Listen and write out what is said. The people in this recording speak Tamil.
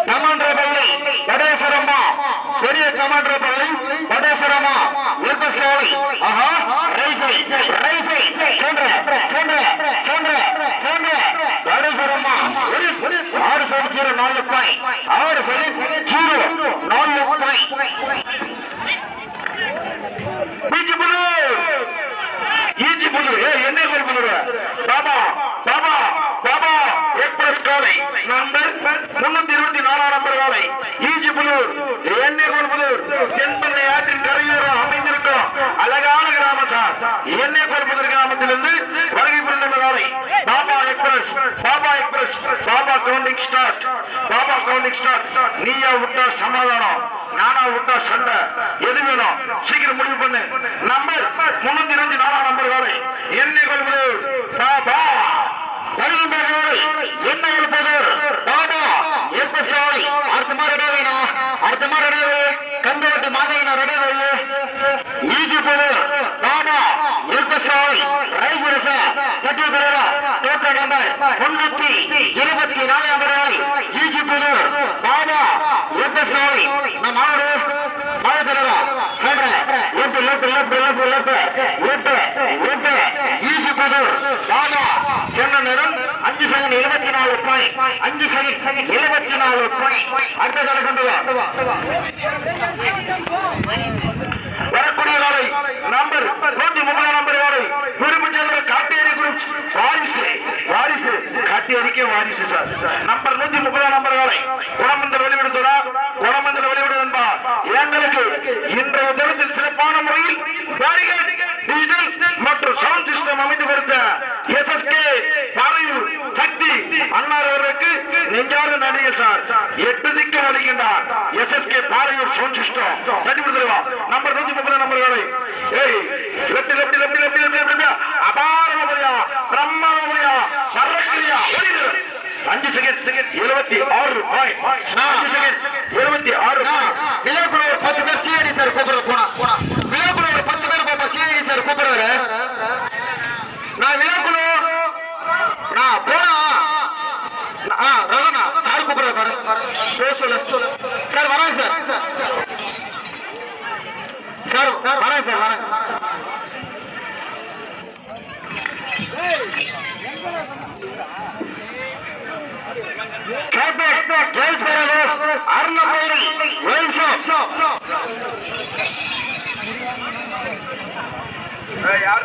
கமாண்டர் பள்ளி வடேஸ்வரம்மா பெரிய கமாண்டர் பள்ளி வடேஸ்வரம்மா ஏற்பஸ்காலை ஆஹா ரைசை ரைசை சென்ற சென்ற சென்ற சென்ற வடேஸ்வரம்மா 6 சதவீத 4 பாயிண்ட் 6 சதவீத 4 பாயிண்ட் என்ன பாபா பாபா பாபா எக்ஸ்பிரஸ் காலை நம்பர் 324 நம்பர் காலை ஈஜிபுலூர் எண்ணெய் கொள்புதூர் தென்பெண்ணை ஆற்றின் கரையோரம் அமைந்திருக்கும் அழகான கிராமம் சார். எண்ணெய் கொள்புதூர் கிராமத்திலிருந்து வருகை புரிந்துள்ள காலை Baba express Baba express Baba counting start Baba counting start. நீயா விட்டா சமாதானம் நானா விட்டா சண்டை எது வேணும் சீக்கிரம் முடிவு பண்ணு. நம்பர் 324 நம்பர் காலை எண்ணெய் கொள்புதூர் பாபா எண்ணெய் போதூர் பாபா ஏற்பஸ்காலை அடுத்த மாதிரி ரெடியாவேனா அடுத்த மாதிரி ரெடியாவே கந்தவட்டி மாதையினா ரெடியாவே ஈஜி போதூர் பாபா ஏற்பஸ்காலை ரைசரசா கட்டி தலைவரா டோக்கன் நம்பர் 324 நம்பர் காலை ஈஜி போதூர் பாபா ஏற்பஸ்காலை நம்ம ஆடு மாத தலைவரா சொல்ற left left left left left left left ஈஜி போதூர் பாபா சென்ன நேரம் 5 செகண்ட் 74 பாயிண்ட் 5 செகண்ட் 74 பாயிண்ட் அடுத்த கால கொண்டு வரக்கூடிய காலை நம்பர் 130 நம்பர் காலை குருபுச்சந்திர காட்டேரி குரூப் வாரிசு வாரிசு காட்டேரிக்கே வாரிசு சார். நம்பர் 130 நம்பர் காலை குணமந்தர் வெளிவிடுதா குணமந்தர் வெளிவிடு நண்பா எங்களுக்கு இன்றைய தினத்தில் சிறப்பான முறையில் டிஜிட்டல் மற்றும் சவுண்ட் சிஸ்டம் அமைத்து கொடுத்த எஸ்எஸ்கே பாறையூர் சக்தி அன்னார் அவர்களுக்கு நெஞ்சார்ந்த நன்றிகள் சார். 8 திக்கு வழிகின்றார் எஸ்எஸ்கே பாறையூர் சவுண்ட் சிஸ்டம் தட்டி கொடுத்துருவா. நம்பர் 130 நம்பர் காலை ஏய் left left left left left அபாரமரியா பிரம்மமரியா சரக்கிரியா 5 செகண்ட் 76 பாயிண்ட் 5 செகண்ட் 76 விழாக்குள்ள ஒரு 10 பேர் சிஐடி சார் கூப்பிட போனா விழாக்குள்ள ஒரு 10 பேர் பாப்பா சிஐடி சார் கூப்பிடுறாரு. நான் விழாக்குள்ள நான் போனா ரகனா சார் கூப்பிடுற பாரு சொல்லு சார் வரேன் சார் சார் வரேன் சார் வரேன். அருண்